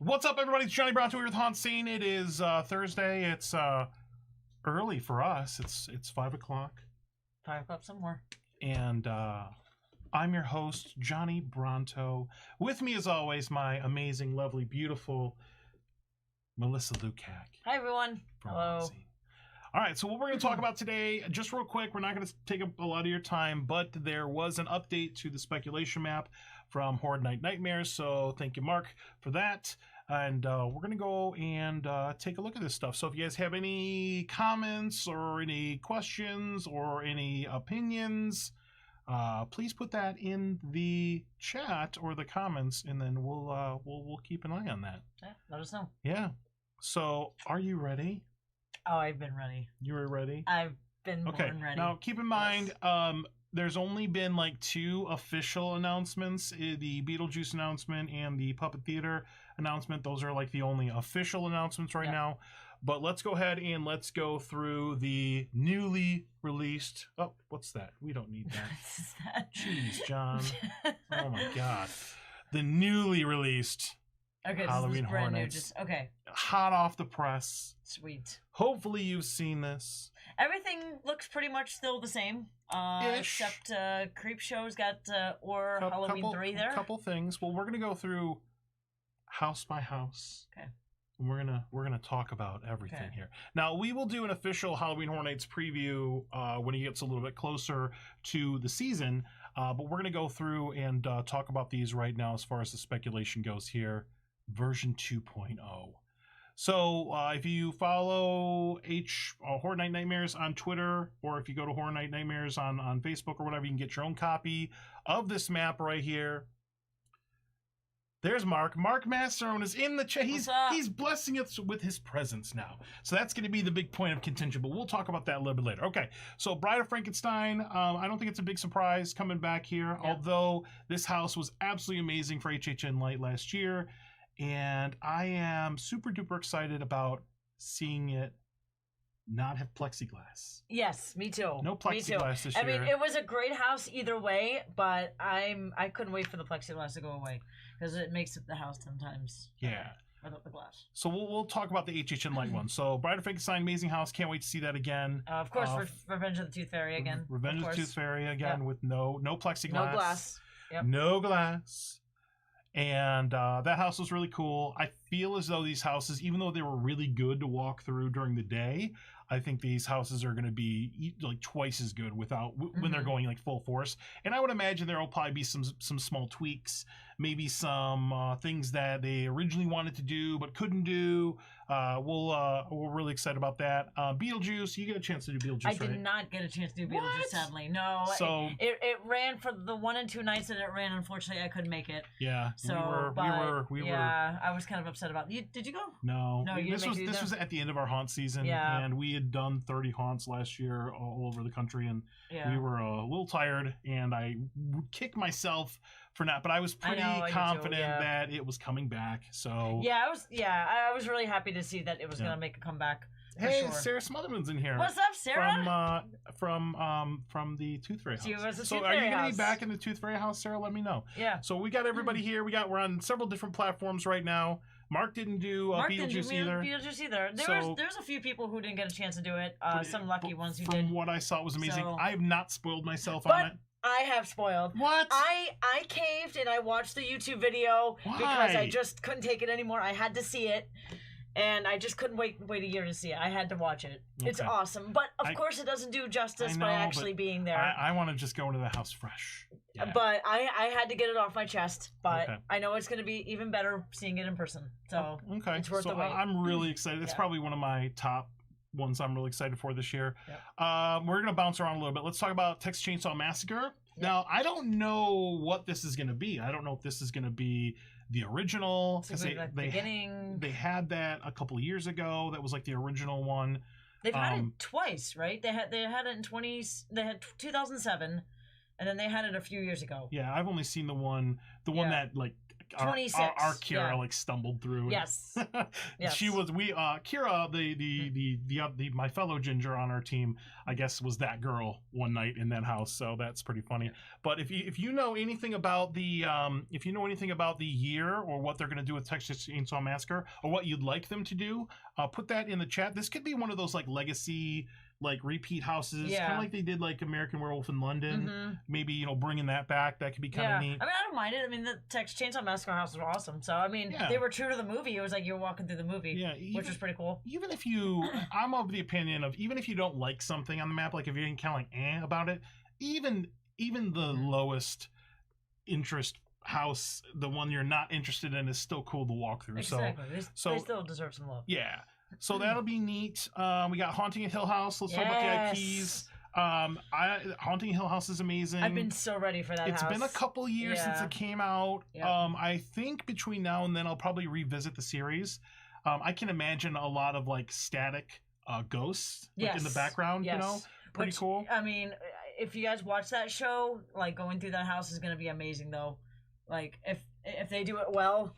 What's up, everybody? It's Johnny Bronto here with HauntScene. It is Thursday. It's early for us. It's 5 o'clock. 5 o'clock somewhere. And I'm your host, Johnny Bronto. With me, as always, my amazing, lovely, beautiful Melissa Lukac. Hi, everyone. Hello. HauntScene. All right, so what we're going to talk about today, just real quick, we're not going to take up a lot of your time, but there was an update to the speculation map from Horde Night Nightmares, so thank you, Mark, for that. And we're going to go and take a look at this stuff. So if you guys have any comments or any questions or any opinions, please put that in the chat or the comments, and then we'll keep an eye on that. Yeah, let us know. Yeah. So are you ready? Oh, I've been ready. You were ready? I've been more than ready. Now, keep in mind, there's only been like 2 official announcements, the Beetlejuice announcement and the Puppet Theater announcement. Those are like the only official announcements right now. But let's go ahead and let's go through the newly released... Oh, what's that? We don't need that. Jeez, John. Oh, my God. The newly released... Okay, Halloween this is brand Horror new. Nights. Okay. Hot off the press. Sweet. Hopefully you've seen this. Everything looks pretty much still the same. Except Creepshow's got Halloween 3 there. Couple things. Well, we're gonna go through house by house. Okay. And we're gonna talk about everything here. Now we will do an official Halloween Horror Nights preview when it gets a little bit closer to the season. But we're gonna go through and talk about these right now as far as the speculation goes here. Version 2.0. So if you follow Horror Night Nightmares on Twitter, or if you go to Horror Night Nightmares on Facebook or whatever, you can get your own copy of this map right here. There's Mark. Mark Masterone is in the chat. He's blessing us with his presence now. So that's going to be the big point of contention, but we'll talk about that a little bit later. Okay, so Bride of Frankenstein, I don't think it's a big surprise coming back here, although this house was absolutely amazing for HHN Light last year. And I am super duper excited about seeing it not have plexiglass. Yes, me too. No plexiglass this year. I mean, it was a great house either way, but I couldn't wait for the plexiglass to go away because it makes the house 10 times. Yeah. Without the glass. So we'll talk about the HHN Light one. So Bride of Frankenstein, amazing house. Can't wait to see that again. Of course, Revenge of the Tooth Fairy again. Revenge of the Tooth Fairy again with no plexiglass. No glass. Yep. No glass. And that house was really cool. I feel as though these houses, even though they were really good to walk through during the day, I think these houses are going to be like twice as good when they're going like full force. And I would imagine there will probably be some small tweaks, maybe some things that they originally wanted to do but couldn't do. We're really excited about that. Beetlejuice, you get a chance to do Beetlejuice, I did not get a chance to do Beetlejuice, sadly. No. So it ran for the 1 and 2 nights that it ran. Unfortunately, I couldn't make it. Yeah. So we were. I was kind of upset about it. Did you go? No. No, you didn't this was at the end of our haunt season, and we had done 30 haunts last year all over the country, and we were a little tired, and I kicked myself for not, but I was pretty confident that it was coming back. So I was really happy to see that it was gonna make a comeback. Hey, Sarah Smotherman's in here. What's up, Sarah? From the Tooth Fairy house. She was a so Tooth are you Fairy gonna house. be back in the Tooth Fairy house, Sarah? Let me know. Yeah. So we got everybody here. We're on several different platforms right now. Mark didn't do Beetlejuice either. There's a few people who didn't get a chance to do it. Some lucky ones who did. From what I saw, it was amazing. So, I have not spoiled myself on it. I have spoiled. What? I caved and I watched the YouTube video because I just couldn't take it anymore. I had to see it. And I just couldn't wait a year to see it. I had to watch it. Okay. It's awesome. But, of course, it doesn't do justice by actually being there. I want to just go into the house fresh. Yeah. But I had to get it off my chest. But I know it's going to be even better seeing it in person. So it's worth the wait. I'm really excited. It's probably one of my top ones I'm really excited for this year. Yep. We're going to bounce around a little bit. Let's talk about Texas Chainsaw Massacre. Yep. Now, I don't know what this is going to be. I don't know if this is going to be the original, because they had that a couple of years ago. That was like the original one. They've had it twice, right? They had it in 2007, and then they had it a few years ago. Yeah, I've only seen the one that like 26. Our Kira like stumbled through. Yes. Yes. She was Kira, the my fellow ginger on our team, I guess was that girl one night in that house. So that's pretty funny. But if you know anything about the year or what they're going to do with Texas Chainsaw Massacre or what you'd like them to do, put that in the chat. This could be one of those like legacy, like repeat houses, kind of like they did like American Werewolf in London. Maybe bringing that back, that could be kind of neat. I mean, I don't mind it. I mean, the Texas Chainsaw Massacre house was awesome. So I mean, they were true to the movie. It was like you were walking through the movie, which was pretty cool. Even if I'm of the opinion of even if you don't like something on the map, like if you're kind of like about it, even the lowest interest house, the one you're not interested in, is still cool to walk through. Exactly. So they still deserve some love. Yeah. So that'll be neat. We got Haunting at Hill House. Let's talk about the IPs. Haunting at Hill House is amazing. I've been so ready for that. It's been a couple years since it came out. I think between now and then I'll probably revisit the series. I can imagine a lot of like static ghosts in the background. Pretty cool. I mean, if you guys watch that show, like going through that house is going to be amazing though. Like if they do it well,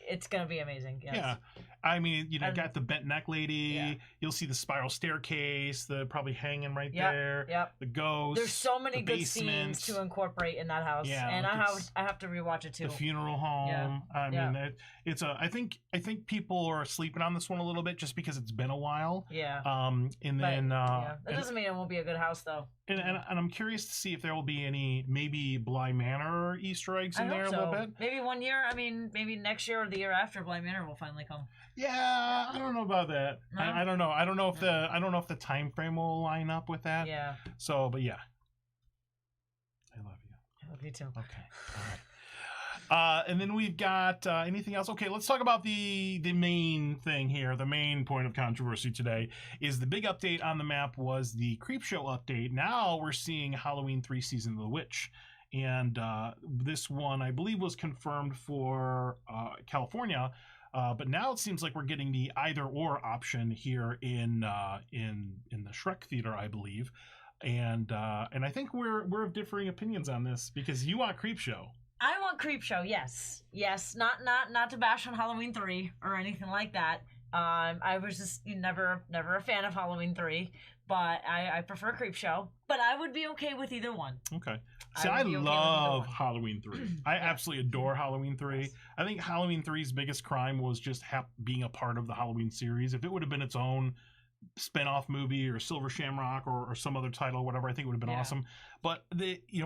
it's going to be amazing. Yes. Yeah. I mean, you got the bent neck lady. Yeah. You'll see the spiral staircase, the probably hanging right there. Yep. The ghost. There's so many good scenes to incorporate in that house. Yeah, and I have to rewatch it too. The funeral home. Yeah. I mean, it's a. I think people are sleeping on this one a little bit just because it's been a while. Yeah. That doesn't mean it won't be a good house though. And I'm curious to see if there will be any maybe Bly Manor Easter eggs in there a little bit. Maybe one year. I mean, maybe next year or the year after, Bly Manor will finally come. Yeah, I don't know about that. No? I don't know. I don't know if the time frame will line up with that. Yeah. So, but yeah. I love you. I love you too. Okay. All right. And then we've got anything else? Okay, let's talk about the main thing here. The main point of controversy today is the big update on the map was the Creepshow update. Now we're seeing Halloween 3 Season of the Witch. And this one, I believe, was confirmed for California. But now it seems like we're getting the either or option here in the Shrek Theater, I believe, and I think we're of differing opinions on this because you want Creepshow. I want Creepshow, yes, not to bash on Halloween 3 or anything like that. I was just never a fan of Halloween 3, but I prefer Creepshow. But I would be okay with either one. Okay. See, I love Halloween 3. I absolutely adore Halloween 3. Yes. I think Halloween 3's biggest crime was just being a part of the Halloween series. If it would have been its own spin-off movie or Silver Shamrock or some other title, whatever, I think it would have been awesome. But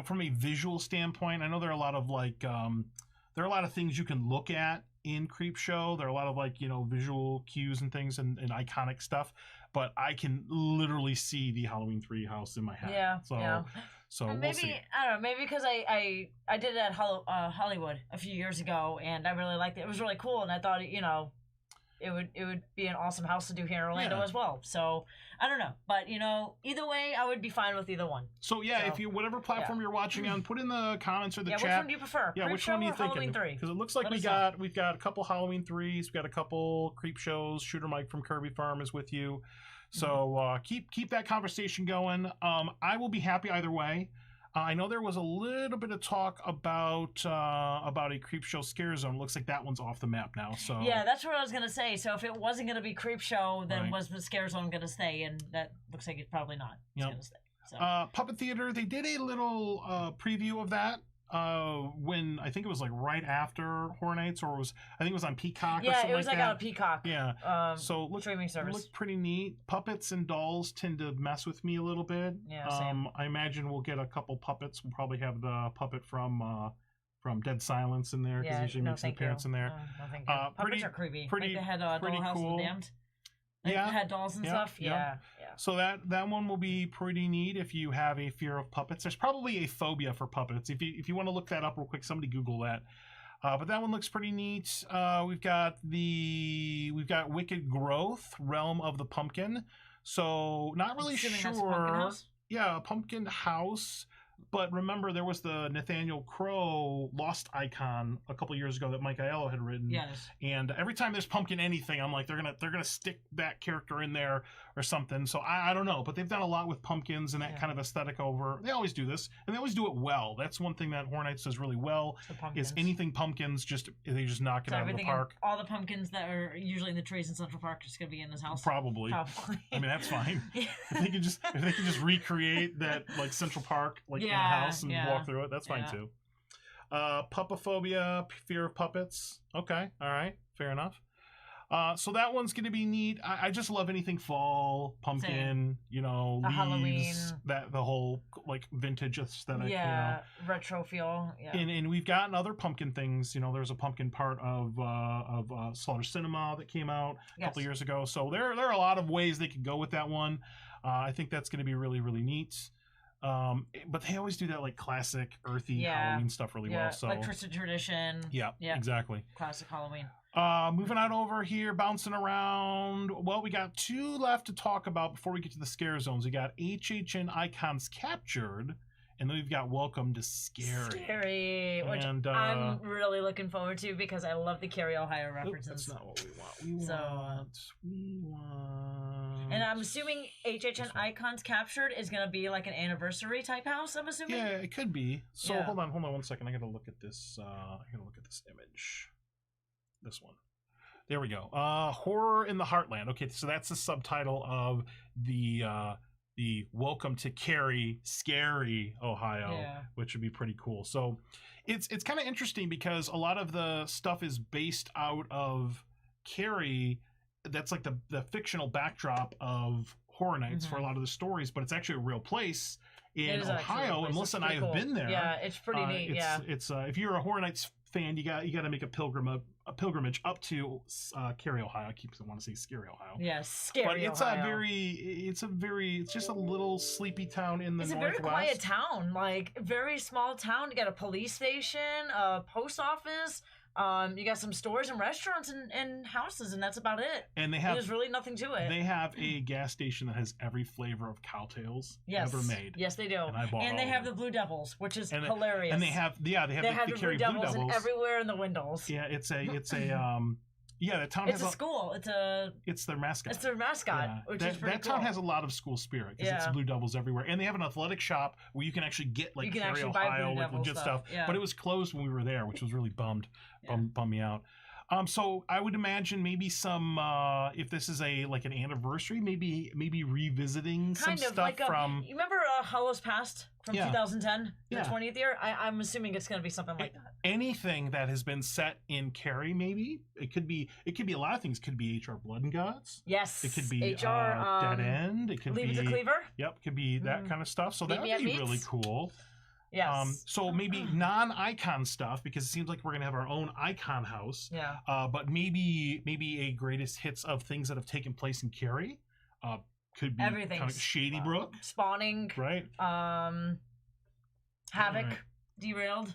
from a visual standpoint, I know there are a lot of there are a lot of things you can look at in Creepshow. There are a lot of visual cues and things and iconic stuff. But I can literally see the Halloween 3 house in my head. Yeah. So maybe we'll see. I don't know. Maybe because I did it at Hollywood a few years ago, and I really liked it. It was really cool, and I thought it would be an awesome house to do here in Orlando as well. So I don't know, but either way, I would be fine with either one. So if you whatever platform you're watching on, put in the comments or the chat. Which one do you prefer? Yeah, which one are you thinking? Because it looks like we've got a couple Halloween 3s, we've got a couple Creepshows. Shooter Mike from Kirby Farm is with you. So keep that conversation going. I will be happy either way. I know there was a little bit of talk about a Creepshow Scare Zone. Looks like that one's off the map now. So yeah, that's what I was gonna say. So if it wasn't gonna be Creepshow, then was the Scare Zone gonna stay? And that looks like it's probably not. It's gonna stay. So. Puppet Theater, they did a little preview of that. When I think it was like right after Horror Nights, or I think it was on Peacock. Yeah, or something it was like on Peacock. Yeah. So streaming service. Looked pretty neat. Puppets and dolls tend to mess with me a little bit. Yeah, same. I imagine we'll get a couple puppets. We'll probably have the puppet from Dead Silence in there because he usually makes an appearance in there. No, thank you. Puppets are creepy. Like they had Dollhouse cool. of the Damned. Like they had dolls and stuff. Yeah. So that one will be pretty neat if you have a fear of puppets. There's probably a phobia for puppets. If you want to look that up real quick, somebody Google that. But that one looks pretty neat. We've got Wicked Growth, Realm of the Pumpkin. So not really sure. That's Pumpkin House? Yeah, Pumpkin House. But remember, there was the Nathaniel Crow Lost icon a couple years ago that Mike Aiello had written. Yes. And every time there's pumpkin anything, I'm like, they're gonna stick that character in there or something. So I don't know, but they've done a lot with pumpkins and that kind of aesthetic over. They always do this, and they always do it well. That's one thing that Horror Nights does really well. Is anything pumpkins, they just knock it out of the park. All the pumpkins that are usually in the trees in Central Park are just gonna be in this house. Probably. I mean, that's fine. If they can just recreate that like Central Park in the house and walk through it, that's fine too. Puppophobia, fear of puppets. Okay, all right, fair enough. So that one's going to be neat. I just love anything fall, pumpkin, leaves, Halloween. the whole like vintage aesthetic. Yeah, retro feel. Yeah. And we've gotten other pumpkin things. There's a pumpkin part of Slaughter Cinema that came out a couple years ago. So there are a lot of ways they could go with that one. I think that's going to be really, really neat. But they always do that like classic earthy Halloween stuff really well. So like Twisted Tradition. Yeah, exactly. Classic Halloween. Moving on over here, bouncing around. Well, we got 2 left to talk about before we get to the scare zones. We got HHN Icons Captured, and then we've got Welcome to Scary. Which I'm really looking forward to because I love the Cary, Ohio references. That's not what we want. We want. And I'm assuming HHN Icons Captured is going to be like an anniversary type house, I'm assuming? Yeah, it could be. So hold on 1 second. I got to look at this. Image. This one. There we go. Horror in the Heartland. Okay, so that's the subtitle of the Welcome to Cary, Scary, Ohio, which would be pretty cool. So it's kind of interesting because a lot of the stuff is based out of Cary. That's like the fictional backdrop of Horror Nights for a lot of the stories, but it's actually a real place in Ohio. And Melissa and I have been there. Yeah, it's pretty neat. It's if you're a Horror Nights fan, you got to make a pilgrimage up to Cary, Ohio. I keep want to say Scary, Ohio. Yes, Scary, but it's Ohio. It's just a little sleepy town in the northwest. It's a very quiet town, like very small town. You got a police station, a post office. You got some stores and restaurants and houses, and that's about it. And there's really nothing to it. They have a gas station that has every flavor of Cowtails ever made. Yes, they do. And they have the Blue Devils, which is hilarious. And they have the Cary Blue Devils everywhere in the windows. Yeah, it's a the town has a school. It's their mascot. It's their mascot, which is pretty cool. That town has a lot of school spirit because it's Blue Devils everywhere, and they have an athletic shop where you can actually get like Cary, Ohio, like legit stuff. Yeah. But it was closed when we were there, which was really bummed me out. So I would imagine maybe some if this is an anniversary, maybe revisiting some stuff like from. You remember Hollows Past from 2010, the 20th year? I'm assuming it's going to be something like that. Anything that has been set in Cary, maybe it could be a lot of things. It could be HR Blood and Guts. Yes, it could be HR Dead End. It could Leave be It to Cleaver. Yep, could be that kind of stuff. So that would be really cool. Yes. So maybe non-icon stuff because it seems like we're gonna have our own icon house. Yeah. But maybe a greatest hits of things that have taken place in Cary. Could be everything. Kind of Shady Brook. Spawning. Right. Havoc. Right. Derailed.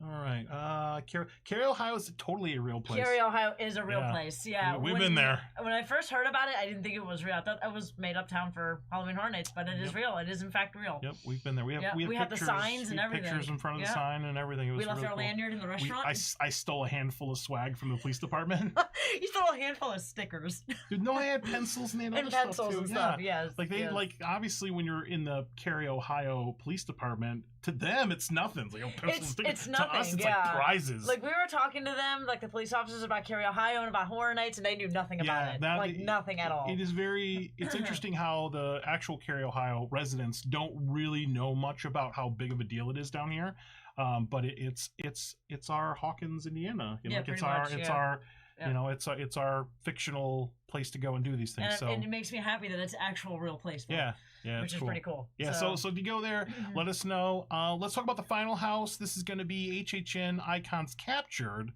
All right. Cary, Ohio is totally a real place. Cary, Ohio is a real place. Yeah. We've been there. When I first heard about it, I didn't think it was real. I thought that was made up town for Halloween Horror Nights, but it is real. It is in fact real. Yep, we've been there. We have the signs and everything. Pictures in front of the sign and everything. It was we left really our cool. lanyard in the restaurant. I stole a handful of swag from the police department. You stole a handful of stickers. Dude, no, I had pencils and other pencils stuff too. And stuff. Yes. Like they obviously when you're in the Cary, Ohio police department, to them it's nothing. It's like pencils. It's nothing. To us, it's like prizes. Like we were talking to them, like the police officers about Cary, Ohio, and about Horror Nights, and they knew nothing about it. Nothing at all. It is it's interesting how the actual Cary, Ohio residents don't really know much about how big of a deal it is down here. But it's our Hawkins, Indiana. It's our fictional place to go and do these things. And it makes me happy that it's an actual real place. Which is pretty cool. Yeah. So if you go there, let us know. Let's talk about the final house. This is going to be HHN Icons Captured,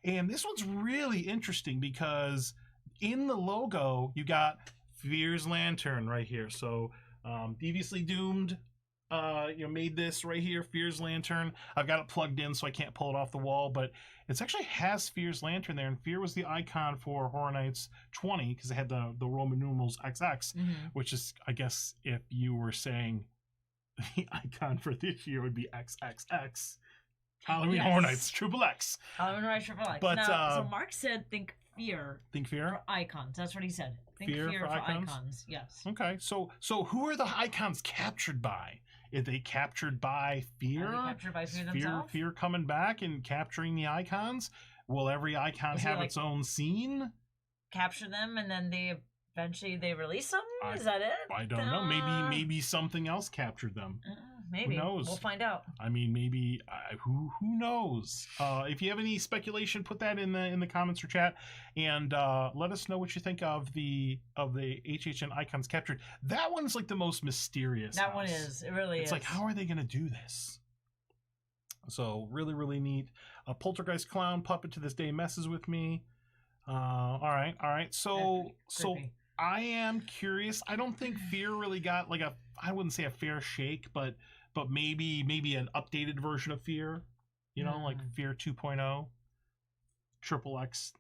and this one's really interesting because in the logo you got Fear's Lantern right here. So Deviously Doomed. Made this right here, Fear's Lantern. I've got it plugged in so I can't pull it off the wall, but it actually has Fear's Lantern there, and Fear was the icon for Horror Nights 20 because it had the Roman numerals XX, which is, I guess, if you were saying the icon for this year would be XXX. Halloween Horror Nights Triple X. Halloween Horror Nights Triple X. But, so Mark said think fear. Think fear? For icons. That's what he said. Think Fear fear for for icons? icons. Yes. Okay, so who are the icons captured by? Are they captured by fear? Are they captured by fear themselves? Fear coming back and capturing the icons? Will every icon have its own scene? Capture them and then they eventually release them? Is that it? I don't know. Maybe something else captured them. Maybe. Who knows? We'll find out. I mean, maybe who knows? If you have any speculation, put that in the comments or chat, and let us know what you think of the HHN icons captured. That one's like the most mysterious. That one is. It really is. It's like, how are they going to do this? So really neat. A poltergeist clown puppet to this day messes with me. All right. So I am curious. I don't think Fear really got like I wouldn't say a fair shake, but maybe an updated version of Fear, like Fear 2.0, Triple X,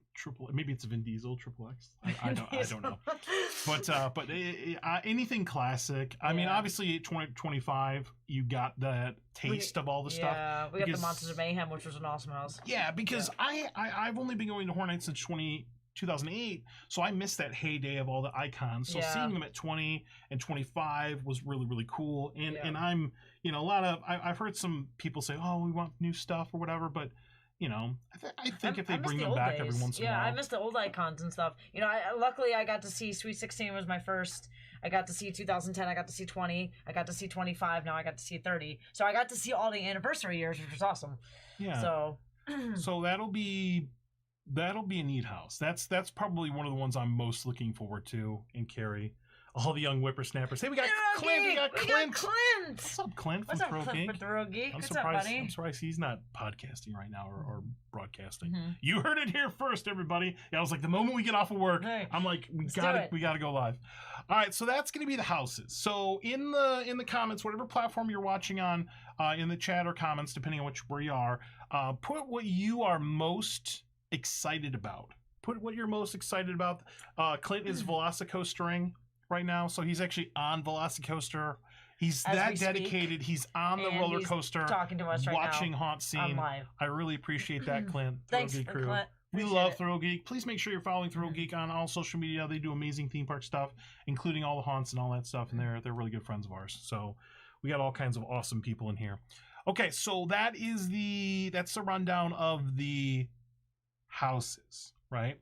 maybe it's Vin Diesel Triple X. I don't know, but anything classic. I mean, obviously 2025, you got that taste of all the stuff. Yeah, we got the Monsters of Mayhem, which was an awesome house. Yeah, because I've only been going to Horror Nights since 2008, so I missed that heyday of all the icons. So seeing them at 20 and 25 was really cool. And I'm, a lot of I've heard some people say, oh, we want new stuff or whatever, but I think if they bring them back every once in a while. I miss the old icons and stuff. Luckily I got to see Sweet 16 was my first. I got to see 2010. I got to see 20. I got to see 25. Now I got to see 30. So I got to see all the anniversary years, which was awesome. Yeah. So that'll be a neat house. That's probably one of the ones I'm most looking forward to in Carrie. All the young whippersnappers. Hey, we got Clint. We got Clint. What's up, Clint? What's up, Clint from Throw Geek? What's up, buddy? I'm surprised he's not podcasting right now or broadcasting. Mm-hmm. You heard it here first, everybody. Yeah, I was like, the moment we get off of work, I'm like, we gotta go live. All right, so that's gonna be the houses. So in the comments, whatever platform you're watching on, in the chat or comments, depending on where you are, put what you are most excited about. Put what you're most excited about. Clint is Velocicoastering right now, so he's actually on Velocicoaster. He's that dedicated. He's on the roller coaster, talking to us right watching now. HauntScene. I really appreciate that, Clint. Thanks, Throw Geek crew. Clint. We love Throw Geek. Please make sure you're following Throw Geek on all social media. They do amazing theme park stuff, including all the haunts and all that stuff, and they're really good friends of ours. So we got all kinds of awesome people in here. Okay, so that's the rundown of the houses, right?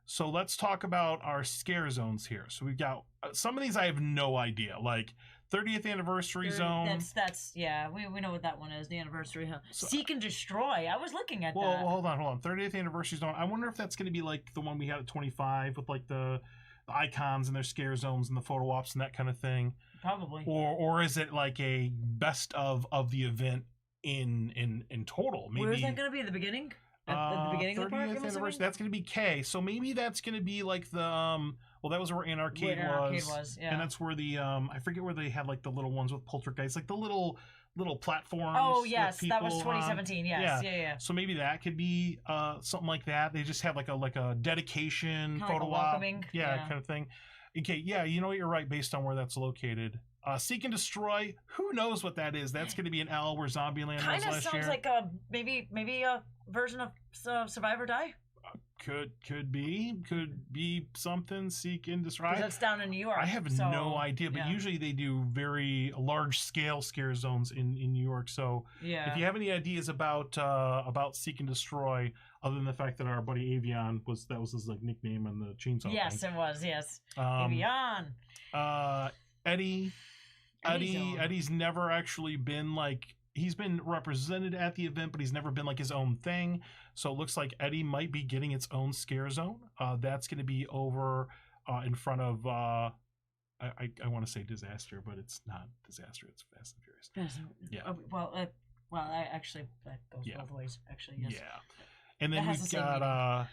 So let's talk about our scare zones here. So we've got some of these I have no idea, like 30th anniversary zone. That's we know what that one is, the anniversary. So, Seek and Destroy. I was looking at that. Well, hold on. 30th anniversary zone. I wonder if that's going to be like the one we had at 25 with like the icons and their scare zones and the photo ops and that kind of thing. Probably. Or is it like a best of the event in total? Maybe. Where is that going to be at the beginning? At the beginning of the park, anniversary. That's going to be K. So maybe that's going to be like the well, that was where an arcade was. Yeah. And that's where the I forget where they had like the little ones with poltergeists, like the little platforms. Oh yes, that was 2017. Yes, yeah. So maybe that could be something like that. They just have like a dedication kind photo like op, welcoming. kind of thing. Okay, yeah, you know what, you're right based on where that's located. Seek and Destroy. Who knows what that is? That's going to be an L where Zombieland was last year. Kind of sounds like maybe a version of Survive or Die. Could be something. Seek and Destroy. That's down in New York. I have no idea, but usually they do very large scale scare zones in New York. So if you have any ideas about Seek and Destroy, other than the fact that our buddy Avion was his like nickname on the chainsaw. Yes, thing. It was. Yes, Avion. Eddie's never actually been like, he's been represented at the event, but he's never been like his own thing. So it looks like Eddie might be getting its own scare zone. That's going to be over in front of I want to say Disaster, but it's not Disaster. It's Fast and Furious. Yeah. Well, actually that goes both ways. Actually, yes. Yeah. And then we've got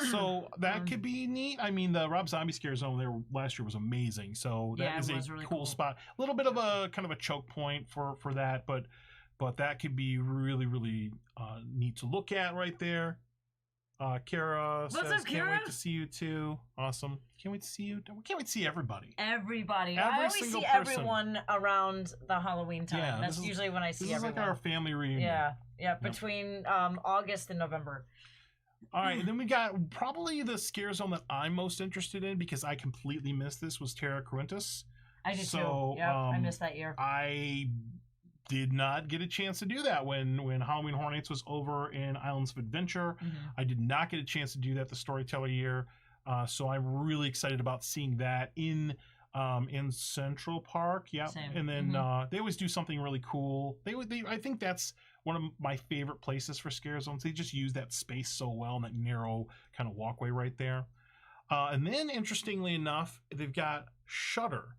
so that could be neat. I mean, the Rob Zombie scare zone there last year was amazing. So that is a really cool spot. A little bit of a kind of a choke point for that, but that could be really neat to look at right there. Kara What's says, up, can't Kara? wait to see you too. Awesome. Can't wait to see you. Can't wait to see everybody. Everybody. Every I always single see person. everyone around the Halloween time. Yeah, That's usually when I see this everyone. This is like our family reunion. Yeah, between August and November. All right, and then we got probably the scare zone that I'm most interested in because I completely missed this was Terra Quintus. I did too. Yep, I missed that year. I did not get a chance to do that when Halloween Horror Nights was over in Islands of Adventure. I did not get a chance to do that the Storyteller year, so I'm really excited about seeing that in Central Park. Yeah, and then they always do something really cool. I think that's one of my favorite places for scare zones. They just use that space so well and that narrow kind of walkway right there. And then, interestingly enough, they've got Shudder.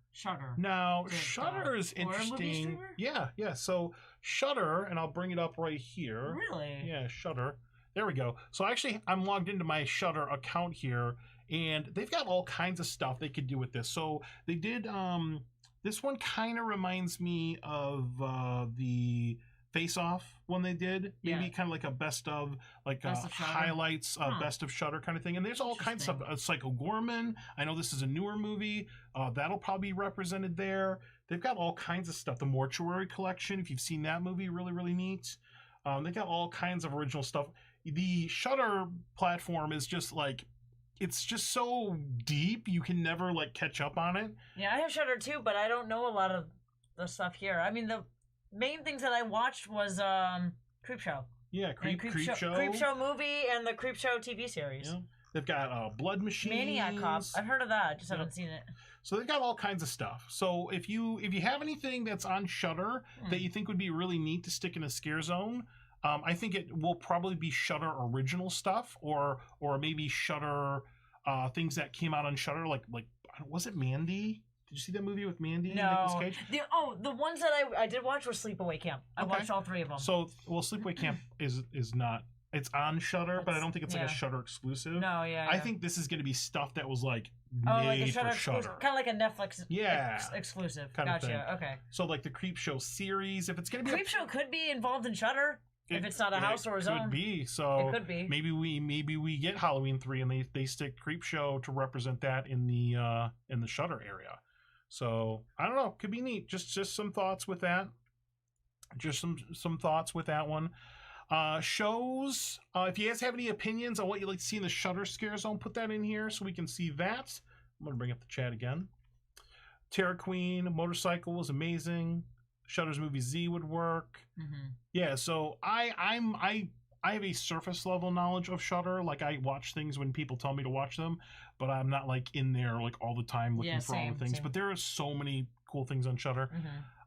Now, Shudder is interesting. Yeah. So Shudder, and I'll bring it up right here. Really? Yeah, Shudder. There we go. So actually, I'm logged into my Shudder account here, and they've got all kinds of stuff they could do with this. So they did. This one kind of reminds me of the Face Off one they did, maybe kind of like a best of highlights, best of Shudder kind of thing. And there's all kinds of stuff. Psycho Gorman, I know this is a newer movie, that'll probably be represented there. They've got all kinds of stuff. The Mortuary Collection, if you've seen that movie, really, really neat. They've got all kinds of original stuff. The Shudder platform is just like, it's just so deep, you can never like catch up on it. Yeah, I have Shudder too, but I don't know a lot of the stuff here. I mean, the main things that I watched was Creepshow. Yeah, Creepshow. Creepshow movie and the Creepshow TV series. Yeah. They've got Blood Machines. Maniac Cop. I've heard of that. Just haven't seen it. So they've got all kinds of stuff. So if you have anything that's on Shudder that you think would be really neat to stick in a scare zone, I think it will probably be Shudder original stuff, or maybe Shudder things that came out on Shudder. Like was it Mandy? Did you see that movie with Mandy and Nicolas Cage? The ones that I did watch were Sleepaway Camp. I watched all three of them. So, Sleepaway Camp is not. It's on Shudder, but I don't think it's like a Shudder exclusive. No, I think this is going to be stuff that was like like made a Shudder for Shudder. Kind of like a Netflix exclusive. Kind of thing. Okay. So like the Creepshow series, if it's going to be Creepshow could be involved in Shudder. If it's not a house or a zone. It could be. So it could be. Maybe we get Halloween 3 and they stick Creepshow to represent that in the Shudder area. So I don't know, could be neat. Just some thoughts with that. Just some thoughts with that one. Shows. If you guys have any opinions on what you'd like to see in the Shudder scare zone, put that in here so we can see that. I'm gonna bring up the chat again. Terror Queen Motorcycle was amazing. Shudder's movie Z would work. Yeah. So I have a surface level knowledge of Shudder. Like I watch things when people tell me to watch them, but I'm not like in there like all the time looking for all the things. But there are so many cool things on Shudder.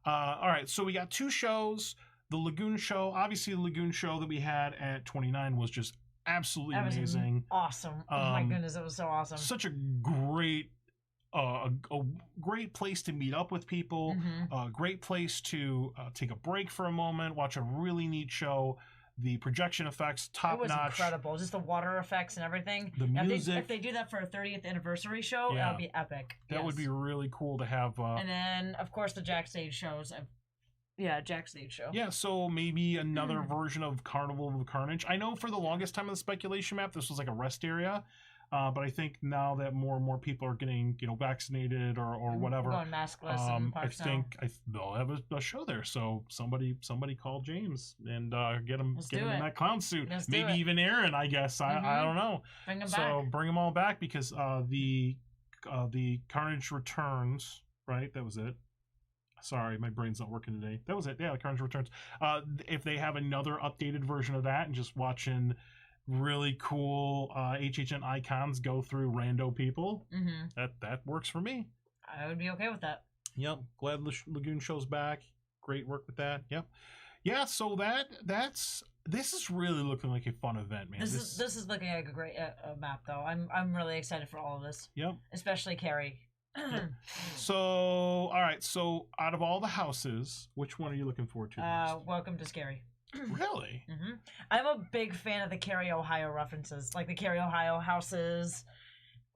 All right, so we got two shows. The Lagoon Show, obviously the Lagoon Show that we had at 29 was just absolutely amazing. Awesome. Oh my goodness, it was so awesome. Such a great great place to meet up with people. A great place to take a break for a moment, watch a really neat show. The projection effects, top notch. It was incredible. Just the water effects and everything. The music. If they do that for a 30th anniversary show, that would be epic. That would be really cool to have. And then, of course, the Jack Stage shows. Jack Stage show. Yeah, so maybe another version of Carnival of Carnage. I know for the longest time of the speculation map, this was like a rest area. But I think now that more and more people are getting, vaccinated or whatever, going maskless in parks I think they'll have a show there. So somebody call James and get him in that clown suit. Maybe even Aaron. I guess I don't know. Bring them back. Bring them all back because the Carnage Returns. Right, that was it. Sorry, my brain's not working today. That was it. Yeah, the Carnage Returns. If they have another updated version of that and just watching really cool HHN icons go through rando people, that works for me. I would be okay with that. Yep. Glad Lagoon Show's back. Great work with that. Yep. Yeah, so this is really looking like a fun event, man. This is looking like a great map though. I'm really excited for all of this. Yep. Especially Carrie. So, all right. So, out of all the houses, which one are you looking forward to? Welcome to Scary. Really? I'm a big fan of the Cary, Ohio references, like the Cary, Ohio houses.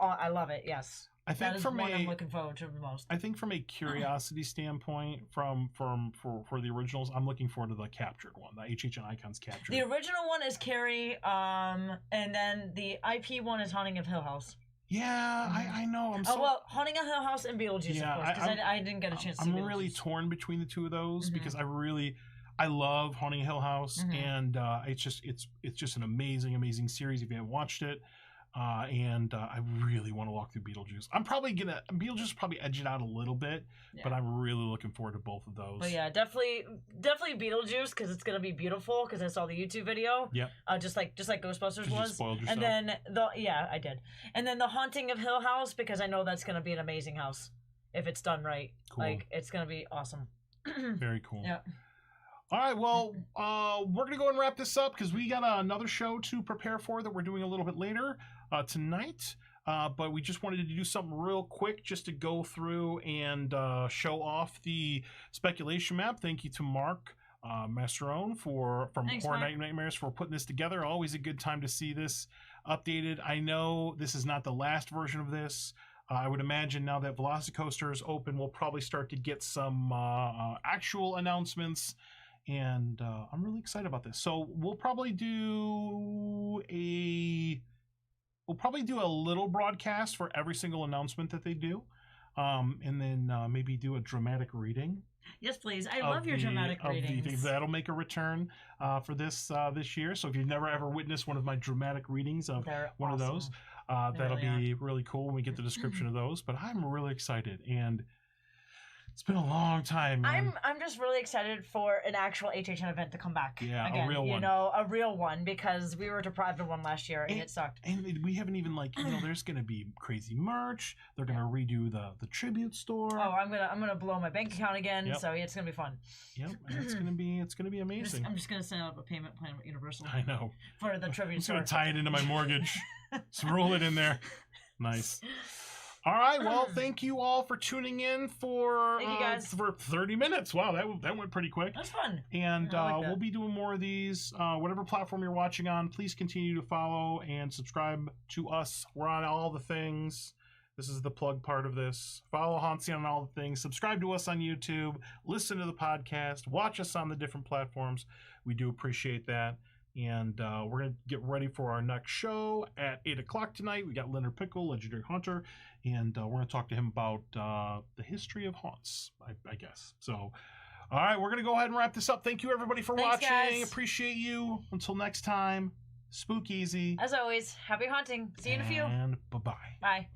I love it. Yes. I think that is from one I'm looking forward to the most. I think from a curiosity standpoint, for the originals, I'm looking forward to the captured one, the HHN Icons captured. The original one is Carrie, and then the IP one is Haunting of Hill House. Yeah, I know. Haunting of Hill House and Beetlejuice, of course, because I didn't get a chance to see I'm really torn between the two of those because I love Haunting of Hill House, and it's just an amazing series if you haven't watched it. And I really want to walk through Beetlejuice. Beetlejuice probably edge it out a little bit, but I'm really looking forward to both of those. But yeah, definitely Beetlejuice because it's gonna be beautiful because I saw the YouTube video. Yeah. Just like Ghostbusters was. You spoiled yourself. And then I did. And then the Haunting of Hill House because I know that's gonna be an amazing house if it's done right. Cool. Like it's gonna be awesome. Very cool. Yeah. All right, well, we're going to go and wrap this up because we got another show to prepare for that we're doing a little bit later tonight. But we just wanted to do something real quick just to go through and show off the speculation map. Thank you to Mark Masserone from Horror Night Nightmares for putting this together. Always a good time to see this updated. I know this is not the last version of this. I would imagine now that Velocicoaster is open, we'll probably start to get some actual announcements. And I'm really excited about this. So we'll probably do a little broadcast for every single announcement that they do, and then maybe do a dramatic reading. Yes, please. I love your dramatic readings. That'll make a return for this year. So if you've never ever witnessed one of my dramatic readings of one of those, that'll be really cool when we get the description of those. But I'm really excited and. It's been a long time, man. I'm just really excited for an actual HHN event to come back. Yeah, again, a real one. A real one because we were deprived of one last year and it sucked. And we haven't even there's gonna be crazy merch. They're gonna redo the tribute store. Oh, I'm gonna blow my bank account again. So it's gonna be fun. Yep, and it's gonna be amazing. I'm just gonna set up a payment plan with Universal. I know. For the tribute store. I'm just gonna tie it into my mortgage. Just roll it in there. Nice. All right, well, thank you all for tuning in for 30 minutes. Wow, that went pretty quick. That's fun. And we'll be doing more of these. Whatever platform you're watching on, please continue to follow and subscribe to us. We're on all the things. This is the plug part of this. Follow HauntScene on all the things. Subscribe to us on YouTube. Listen to the podcast. Watch us on the different platforms. We do appreciate that. And we're going to get ready for our next show at 8 o'clock tonight. We got Leonard Pickle, Legendary Haunter, and we're going to talk to him about the history of haunts, I guess. So, all right, we're going to go ahead and wrap this up. Thank you, everybody, for watching. Guys. Appreciate you. Until next time, spook easy. As always, happy haunting. See you in a few. And bye-bye. Bye.